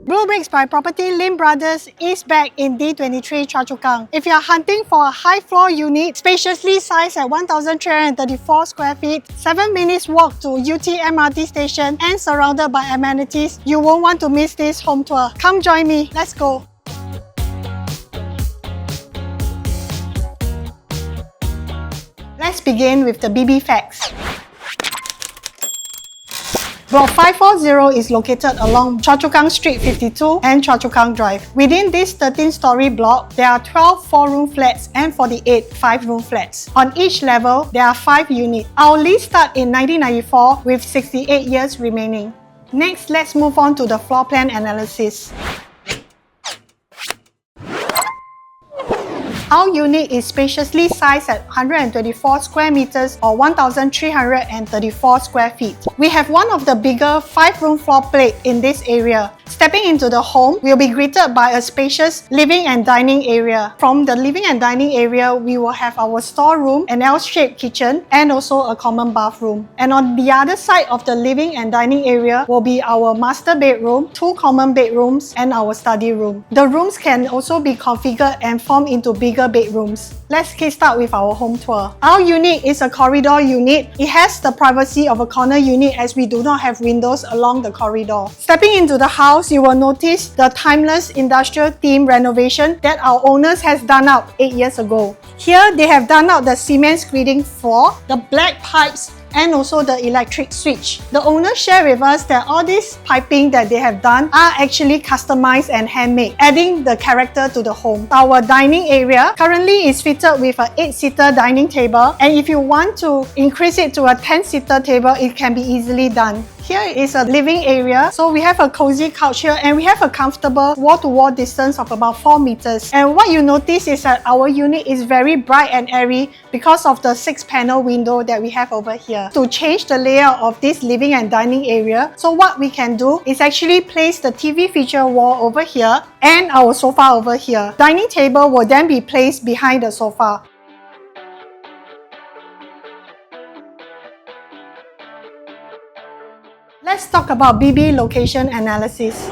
Bleubricks by PropertyLimBrothers is back in D23 Choa Chu Kang. If you are hunting for a high floor unit, spaciously sized at 1,334 square feet, 7 minutes walk to Yew Tee MRT station and surrounded by amenities, you won't want to miss this home tour. Come join me, let's go! Let's begin with the BB facts. Block 540 is located along Choa Chu Kang Street 52 and Choa Chu Kang Drive. Within this 13-story block, there are 12 4-room flats and 48 5-room flats. On each level, there are 5 units. Our lease started in 1994 with 68 years remaining. Next, let's move on to the floor plan analysis. Our unit is spaciously sized at 124 square meters or 1,334 square feet. We have one of the bigger 5-room floor plate in this area. Stepping into the home, we'll be greeted by a spacious living and dining area. From the living and dining area, we will have our storeroom, an L-shaped kitchen, and also a common bathroom. And on the other side of the living and dining area will be our master bedroom, 2 common bedrooms, and our study room. The rooms can also be configured and form into bigger bedrooms. Let's kickstart with our home tour. Our unit is a corridor unit. It has the privacy of a corner unit as we do not have windows along the corridor. Stepping into the house, you will notice the timeless industrial theme renovation that our owners has done up 8 years ago. Here, they have done out the cement screeding floor, the black pipes, and also the electric switch. The owners share with us that all this piping that they have done are actually customized and handmade, adding the character to the home. Our dining area currently is fitted with an 8-seater dining table, and if you want to increase it to a 10-seater table, it can be easily done. Here is a living area, so we have a cozy couch here and we have a comfortable wall-to-wall distance of about 4 meters. And what you notice is that our unit is very bright and airy because of the 6-panel window that we have over here. To change the layout of this living and dining area, so what we can do is actually place the TV feature wall over here and our sofa over here. Dining table will then be placed behind the sofa. Let's talk about BB location analysis.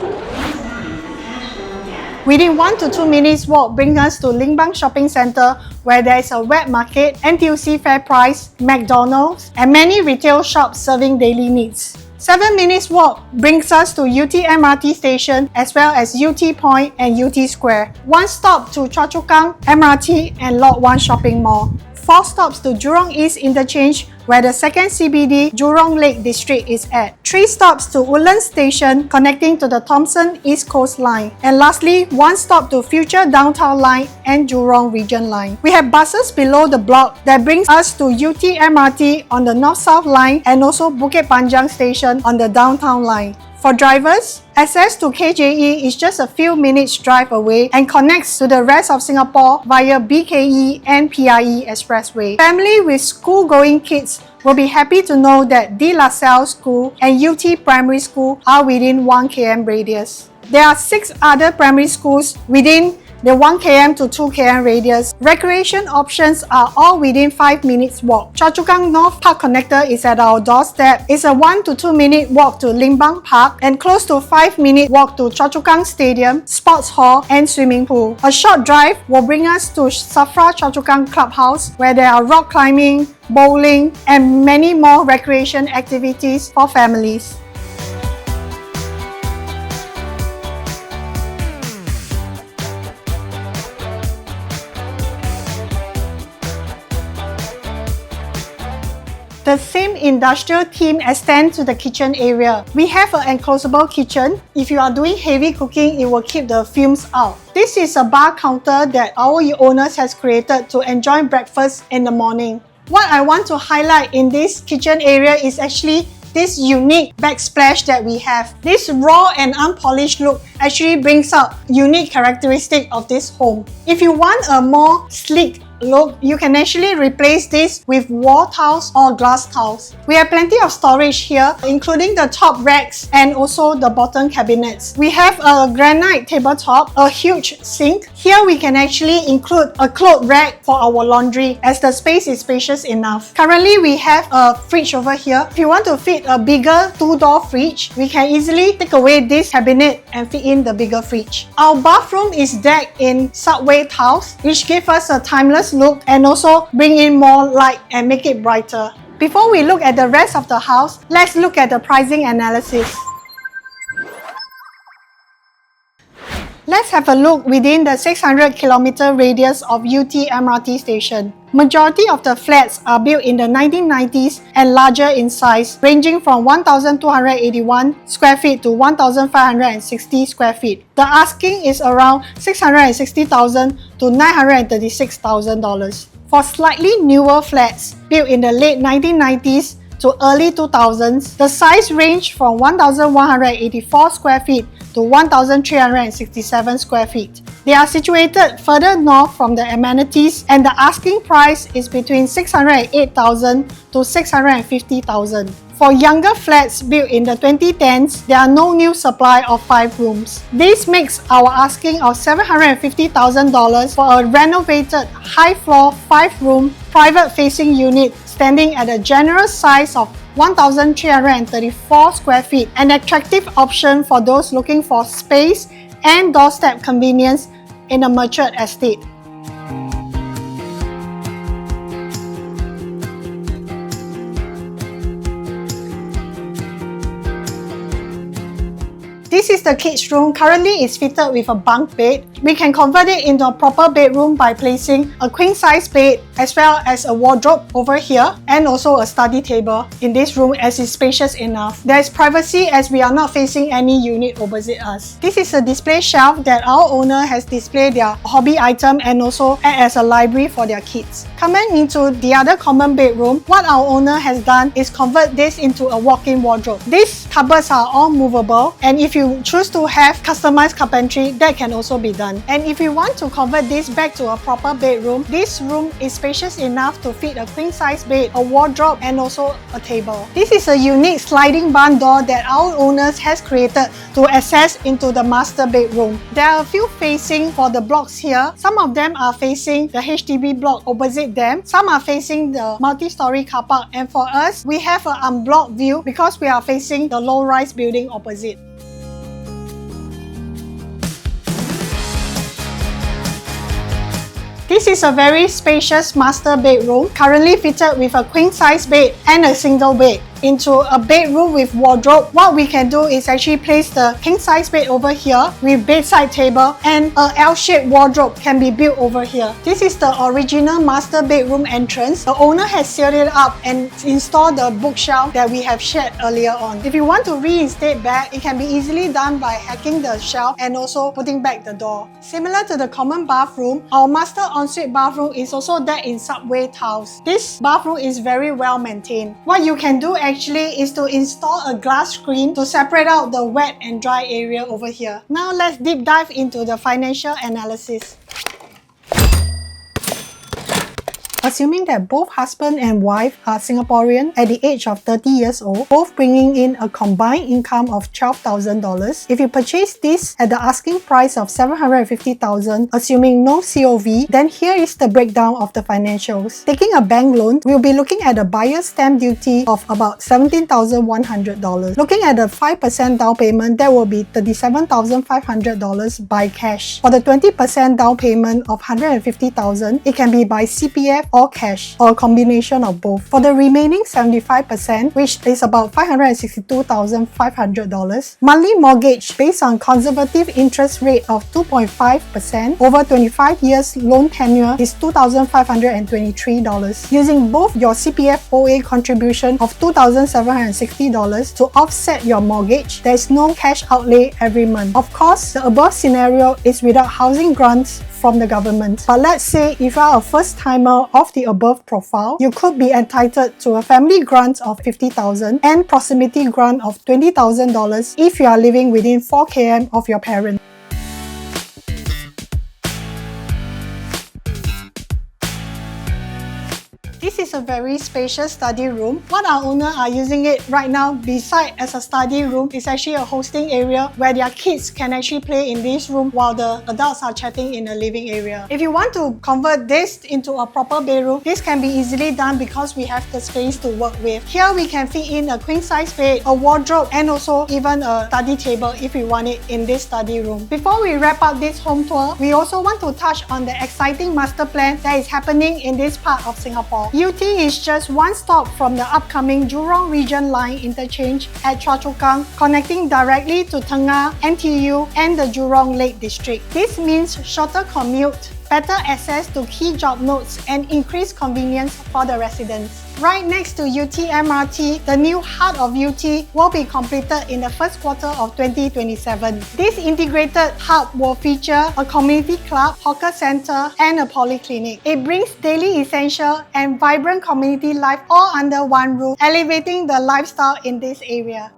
Within 1 to 2 minutes walk brings us to Limbang Shopping Centre, where there is a wet market, NTUC FairPrice, McDonald's, and many retail shops serving daily needs. 7 minutes walk brings us to Yew Tee MRT station as well as Yew Tee Point and Yew Tee Square. 1 stop to Choa Chu Kang MRT and Lot 1 shopping mall. 4 stops to Jurong East Interchange, where the 2nd CBD Jurong Lake District is at. 3 stops to Woodlands Station connecting to the Thomson East Coast Line. And lastly, 1 stop to Future Downtown Line and Jurong Region Line. We have buses below the block that brings us to Yew Tee MRT on the North-South Line and also Bukit Panjang Station on the Downtown Line. For drivers, access to KJE is just a few minutes drive away and connects to the rest of Singapore via BKE and PIE Expressway. Family with school-going kids will be happy to know that De La Salle School and Yew Tee Primary School are within 1 km radius. There are 6 other primary schools within the 1 km to 2 km radius. Recreation options are all within 5 minutes walk. Choa Chu Kang North Park Connector is at our doorstep. It's a 1 to 2 minute walk to Limbang Park and close to 5 minute walk to Choa Chu Kang Stadium, Sports Hall and Swimming Pool. A short drive will bring us to Safra Choa Chu Kang Clubhouse, where there are rock climbing, bowling and many more recreation activities for families. The same industrial theme extends to the kitchen area. We have an enclosable kitchen. If you are doing heavy cooking, it will keep the fumes out. This is a bar counter that our owners has created to enjoy breakfast in the morning. What I want to highlight in this kitchen area is actually this unique backsplash that we have. This raw and unpolished look actually brings out unique characteristic of this home. If you want a more sleek look, you can actually replace this with wall tiles or glass tiles. We have plenty of storage here, including the top racks and also the bottom cabinets. We have a granite tabletop, a huge sink. Here we can actually include a cloth rack for our laundry as the space is spacious enough. Currently, we have a fridge over here. If you want to fit a bigger 2-door fridge, we can easily take away this cabinet and fit in the bigger fridge. Our bathroom is decked in subway tiles, which give us a timeless look and also bring in more light and make it brighter. Before we look at the rest of the house, let's look at the pricing analysis. Let's have a look within the 600-kilometer radius of Yew Tee MRT station. Majority of the flats are built in the 1990s and larger in size, ranging from 1,281 square feet to 1,560 square feet. The asking is around $660,000 to $936,000. For slightly newer flats built in the late 1990s to early 2000s, the size range from 1,184 square feet to 1,367 square feet. They are situated further north from the amenities and the asking price is between $608,000 to $650,000. For younger flats built in the 2010s, there are no new supply of 5 rooms. This makes our asking of $750,000 for a renovated high-floor 5-room private-facing unit standing at a generous size of 1,334 square feet, an attractive option for those looking for space and doorstep convenience in a matured estate. This is the kids' room. Currently, it's fitted with a bunk bed. We can convert it into a proper bedroom by placing a queen-size bed as well as a wardrobe over here and also a study table in this room as it's spacious enough. There is privacy as we are not facing any unit opposite us. This is a display shelf that our owner has displayed their hobby item and also act as a library for their kids. Coming into the other common bedroom, what our owner has done is convert this into a walk-in wardrobe. These cupboards are all movable, and if you choose to have customized carpentry, that can also be done. And if you want to convert this back to a proper bedroom, this room is spacious enough to fit a queen-size bed, a wardrobe, and also a table. This is a unique sliding barn door that our owners has created to access into the master bedroom. There are a few facing for the blocks here. Some of them are facing the HDB block opposite them. Some are facing the multi-story car park. And for us, we have an unblocked view because we are facing the low-rise building opposite. This is a very spacious master bedroom, currently fitted with a queen-size bed and a single bed. Into a bedroom with wardrobe, what we can do is actually place the king-size bed over here with bedside table, and a L-shaped wardrobe can be built over here. This is the original master bedroom entrance. The owner has sealed it up and installed the bookshelf that we have shared earlier on. If you want to reinstate back, it can be easily done by hacking the shelf and also putting back the door. Similar to the common bathroom, our master ensuite bathroom is also decked in subway tiles. This bathroom is very well maintained. What you can do actually is to install a glass screen to separate out the wet and dry area over here. Now let's deep dive into the financial analysis. Assuming that both husband and wife are Singaporean at the age of 30 years old, both bringing in a combined income of $12,000, if you purchase this at the asking price of $750,000, assuming no COV, then here is the breakdown of the financials. Taking a bank loan, we'll be looking at a buyer's stamp duty of about $17,100. Looking at the 5% down payment, that will be $37,500 by cash. For the 20% down payment of $150,000, it can be by CPF or cash, or a combination of both. For the remaining 75%, which is about $562,500, monthly mortgage based on conservative interest rate of 2.5% over 25 years loan tenure is $2,523, using both your CPF OA contribution of $2,760 to offset your mortgage. There is no cash outlay every month. Of course, the above scenario is without housing grants from the government. But let's say if you are a first-timer of the above profile, you could be entitled to a family grant of $50,000 and proximity grant of $20,000 if you are living within 4 km of your parents. very spacious study room. What our owner are using it right now, beside as a study room, is actually a hosting area where their kids can actually play in this room while the adults are chatting in the living area. If you want to convert this into a proper bedroom, this can be easily done because we have the space to work with. Here we can fit in a queen size bed, a wardrobe, and also even a study table if we want it in this study room. Before we wrap up this home tour, we also want to touch on the exciting master plan that is happening in this part of Singapore. Yew Tee is just one stop from the upcoming Jurong Line Interchange at Choa Chu Kang, connecting directly to Tengah, NTU, and the Jurong Lake District. This means shorter commute, better access to key job nodes, and increased convenience for the residents. Right next to Yew Tee MRT, the new heart of Yew Tee will be completed in the first quarter of 2027. This integrated hub will feature a community club, hawker center, and a polyclinic. It brings daily essential and vibrant community life all under one roof, elevating the lifestyle in this area.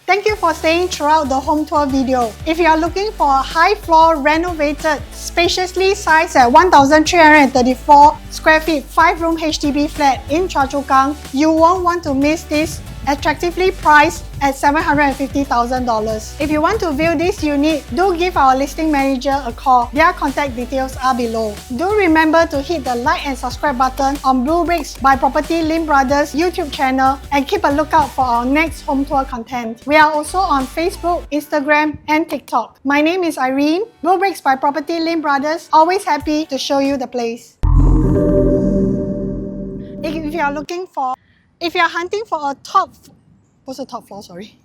Thank you for staying throughout the home tour video. If you are looking for a high floor, renovated, spaciously sized at 1,334 square feet, 5-room HDB flat in Choa Chu Kang, you won't want to miss this attractively priced at $750,000. If you want to view this unit, do give our listing manager a call. Their contact details are below. Do remember to hit the like and subscribe button on bleubricks by PropertyLimBrothers YouTube channel and keep a lookout for our next home tour content. We are also on Facebook, Instagram, and TikTok. My name is Irene, bleubricks by PropertyLimBrothers, always happy to show you the place. If you are hunting for a what's the top floor? Sorry.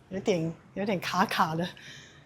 有点卡卡的。